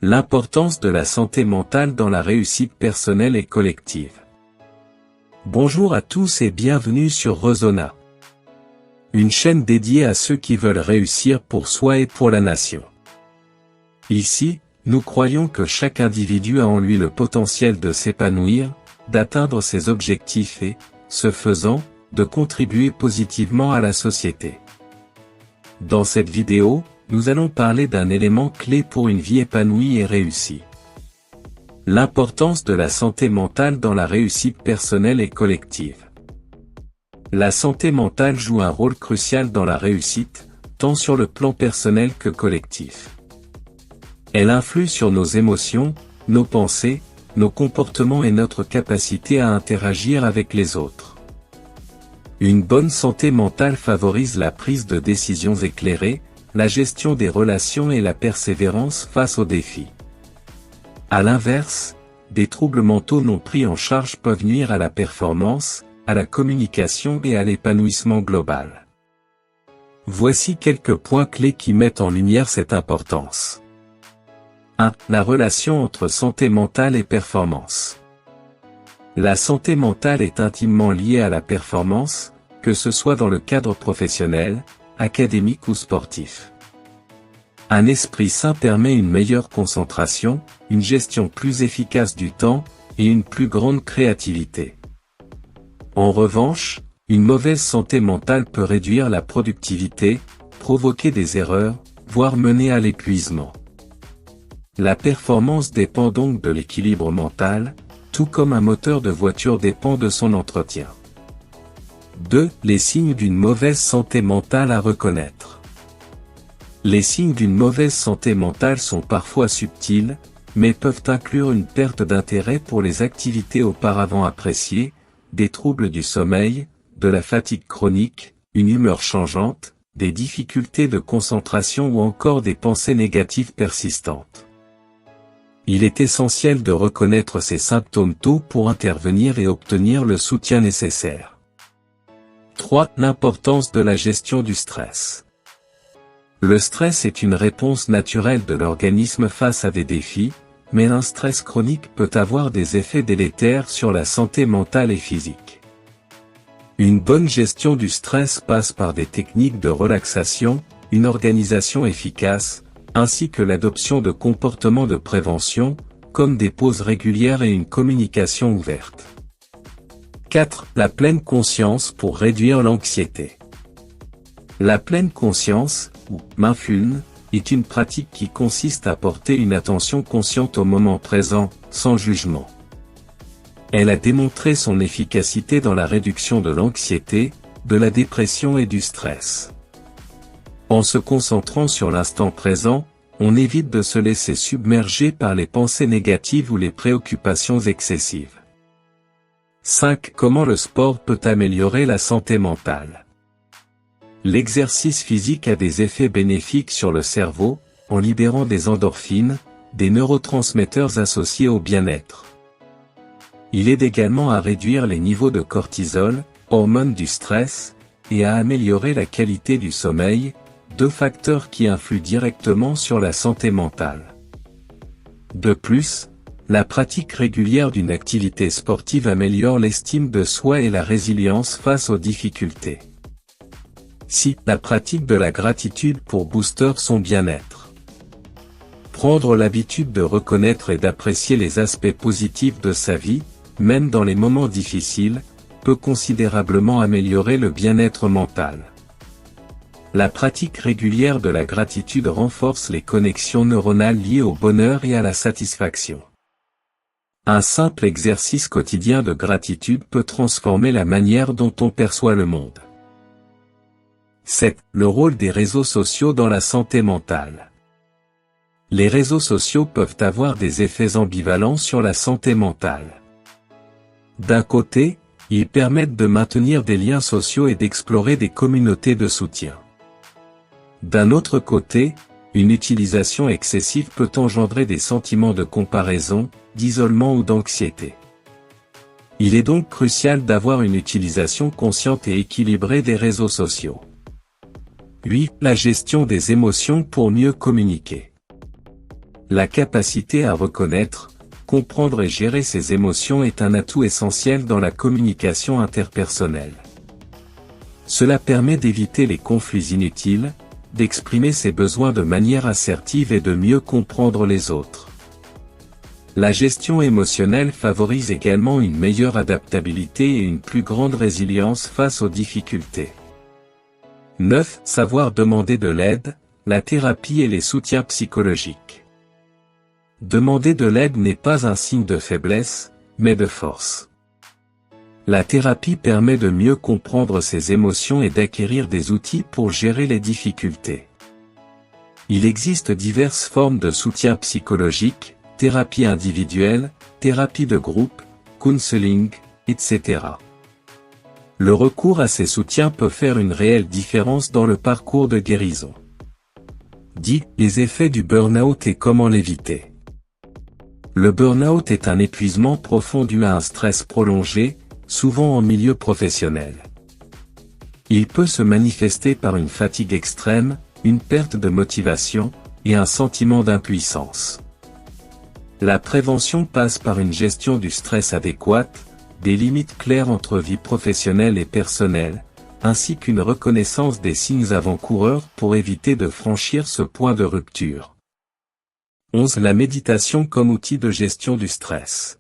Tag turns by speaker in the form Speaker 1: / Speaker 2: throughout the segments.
Speaker 1: L'importance de la santé mentale dans la réussite personnelle et collective. Bonjour à tous et bienvenue sur Resona. Une chaîne dédiée à ceux qui veulent réussir pour soi et pour la nation. Ici, nous croyons que chaque individu a en lui le potentiel de s'épanouir, d'atteindre ses objectifs et, ce faisant, de contribuer positivement à la société. Dans cette vidéo, nous allons parler d'un élément clé pour une vie épanouie et réussie. L'importance de la santé mentale dans la réussite personnelle et collective. La santé mentale joue un rôle crucial dans la réussite, tant sur le plan personnel que collectif. Elle influe sur nos émotions, nos pensées, nos comportements et notre capacité à interagir avec les autres. Une bonne santé mentale favorise la prise de décisions éclairées, la gestion des relations et la persévérance face aux défis. À l'inverse, des troubles mentaux non pris en charge peuvent nuire à la performance, à la communication et à l'épanouissement global. Voici quelques points clés qui mettent en lumière cette importance. 1. La relation entre santé mentale et performance. La santé mentale est intimement liée à la performance, que ce soit dans le cadre professionnel, académique ou sportif. Un esprit sain permet une meilleure concentration, une gestion plus efficace du temps, et une plus grande créativité. En revanche, une mauvaise santé mentale peut réduire la productivité, provoquer des erreurs, voire mener à l'épuisement. La performance dépend donc de l'équilibre mental, tout comme un moteur de voiture dépend de son entretien. 2. Les signes d'une mauvaise santé mentale à reconnaître. Les signes d'une mauvaise santé mentale sont parfois subtils, mais peuvent inclure une perte d'intérêt pour les activités auparavant appréciées, des troubles du sommeil, de la fatigue chronique, une humeur changeante, des difficultés de concentration ou encore des pensées négatives persistantes. Il est essentiel de reconnaître ces symptômes tôt pour intervenir et obtenir le soutien nécessaire. 3. L'importance de la gestion du stress. Le stress est une réponse naturelle de l'organisme face à des défis, mais un stress chronique peut avoir des effets délétères sur la santé mentale et physique. Une bonne gestion du stress passe par des techniques de relaxation, une organisation efficace, ainsi que l'adoption de comportements de prévention, comme des pauses régulières et une communication ouverte. 4. La pleine conscience pour réduire l'anxiété. La pleine conscience, ou mindfulness, est une pratique qui consiste à porter une attention consciente au moment présent, sans jugement. Elle a démontré son efficacité dans la réduction de l'anxiété, de la dépression et du stress. En se concentrant sur l'instant présent, on évite de se laisser submerger par les pensées négatives ou les préoccupations excessives. 5. Comment le sport peut améliorer la santé mentale. L'exercice physique a des effets bénéfiques sur le cerveau, en libérant des endorphines, des neurotransmetteurs associés au bien-être. Il aide également à réduire les niveaux de cortisol, hormone du stress, et à améliorer la qualité du sommeil, deux facteurs qui influent directement sur la santé mentale. De plus, la pratique régulière d'une activité sportive améliore l'estime de soi et la résilience face aux difficultés. 6. La pratique de la gratitude pour booster son bien-être. Prendre l'habitude de reconnaître et d'apprécier les aspects positifs de sa vie, même dans les moments difficiles, peut considérablement améliorer le bien-être mental. La pratique régulière de la gratitude renforce les connexions neuronales liées au bonheur et à la satisfaction. Un simple exercice quotidien de gratitude peut transformer la manière dont on perçoit le monde. 7. Le rôle des réseaux sociaux dans la santé mentale. Les réseaux sociaux peuvent avoir des effets ambivalents sur la santé mentale. D'un côté, ils permettent de maintenir des liens sociaux et d'explorer des communautés de soutien. D'un autre côté, une utilisation excessive peut engendrer des sentiments de comparaison, d'isolement ou d'anxiété. Il est donc crucial d'avoir une utilisation consciente et équilibrée des réseaux sociaux. 8. La gestion des émotions pour mieux communiquer. La capacité à reconnaître, comprendre et gérer ses émotions est un atout essentiel dans la communication interpersonnelle. Cela permet d'éviter les conflits inutiles, d'exprimer ses besoins de manière assertive et de mieux comprendre les autres. La gestion émotionnelle favorise également une meilleure adaptabilité et une plus grande résilience face aux difficultés. 9. Savoir demander de l'aide, la thérapie et les soutiens psychologiques. Demander de l'aide n'est pas un signe de faiblesse, mais de force. La thérapie permet de mieux comprendre ses émotions et d'acquérir des outils pour gérer les difficultés. Il existe diverses formes de soutien psychologique, thérapie individuelle, thérapie de groupe, counseling, etc. Le recours à ces soutiens peut faire une réelle différence dans le parcours de guérison. 10. Les effets du burn-out et comment l'éviter. Le burn-out est un épuisement profond dû à un stress prolongé, souvent en milieu professionnel. Il peut se manifester par une fatigue extrême, une perte de motivation, et un sentiment d'impuissance. La prévention passe par une gestion du stress adéquate, des limites claires entre vie professionnelle et personnelle, ainsi qu'une reconnaissance des signes avant-coureurs pour éviter de franchir ce point de rupture. 11. La méditation comme outil de gestion du stress.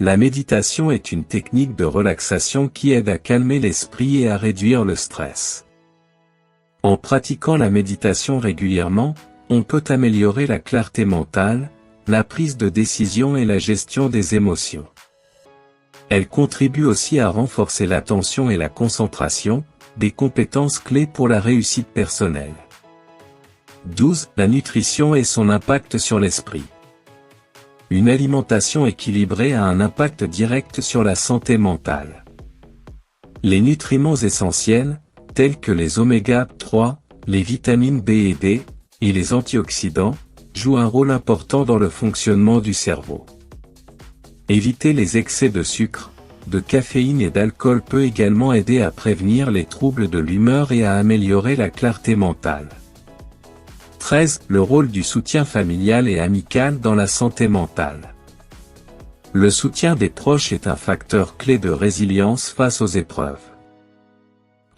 Speaker 1: La méditation est une technique de relaxation qui aide à calmer l'esprit et à réduire le stress. En pratiquant la méditation régulièrement, on peut améliorer la clarté mentale, la prise de décision et la gestion des émotions. Elle contribue aussi à renforcer l'attention et la concentration, des compétences clés pour la réussite personnelle. 12. La nutrition et son impact sur l'esprit. Une alimentation équilibrée a un impact direct sur la santé mentale. Les nutriments essentiels, tels que les oméga 3, les vitamines B et D, et les antioxydants, jouent un rôle important dans le fonctionnement du cerveau. Éviter les excès de sucre, de caféine et d'alcool peut également aider à prévenir les troubles de l'humeur et à améliorer la clarté mentale. 13. Le rôle du soutien familial et amical dans la santé mentale. Le soutien des proches est un facteur clé de résilience face aux épreuves.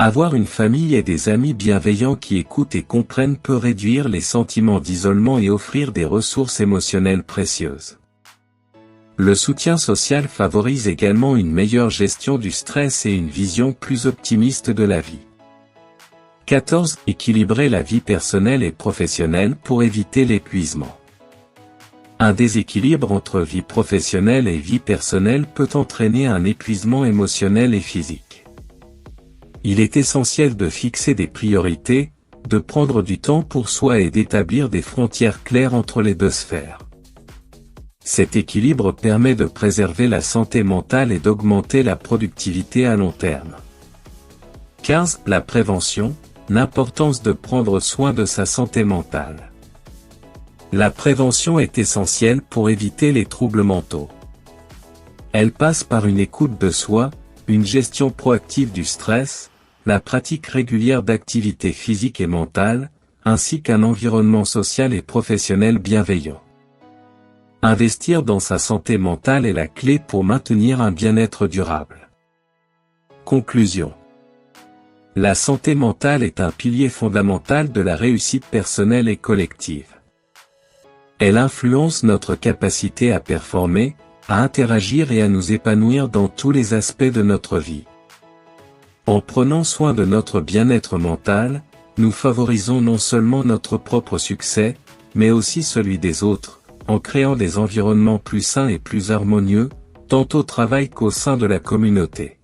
Speaker 1: Avoir une famille et des amis bienveillants qui écoutent et comprennent peut réduire les sentiments d'isolement et offrir des ressources émotionnelles précieuses. Le soutien social favorise également une meilleure gestion du stress et une vision plus optimiste de la vie. 14. Équilibrer la vie personnelle et professionnelle pour éviter l'épuisement. Un déséquilibre entre vie professionnelle et vie personnelle peut entraîner un épuisement émotionnel et physique. Il est essentiel de fixer des priorités, de prendre du temps pour soi et d'établir des frontières claires entre les deux sphères. Cet équilibre permet de préserver la santé mentale et d'augmenter la productivité à long terme. 15. La prévention, l'importance de prendre soin de sa santé mentale. La prévention est essentielle pour éviter les troubles mentaux. Elle passe par une écoute de soi, une gestion proactive du stress, la pratique régulière d'activités physiques et mentales, ainsi qu'un environnement social et professionnel bienveillant. Investir dans sa santé mentale est la clé pour maintenir un bien-être durable. Conclusion. La santé mentale est un pilier fondamental de la réussite personnelle et collective. Elle influence notre capacité à performer, à interagir et à nous épanouir dans tous les aspects de notre vie. En prenant soin de notre bien-être mental, nous favorisons non seulement notre propre succès, mais aussi celui des autres, en créant des environnements plus sains et plus harmonieux, tant au travail qu'au sein de la communauté.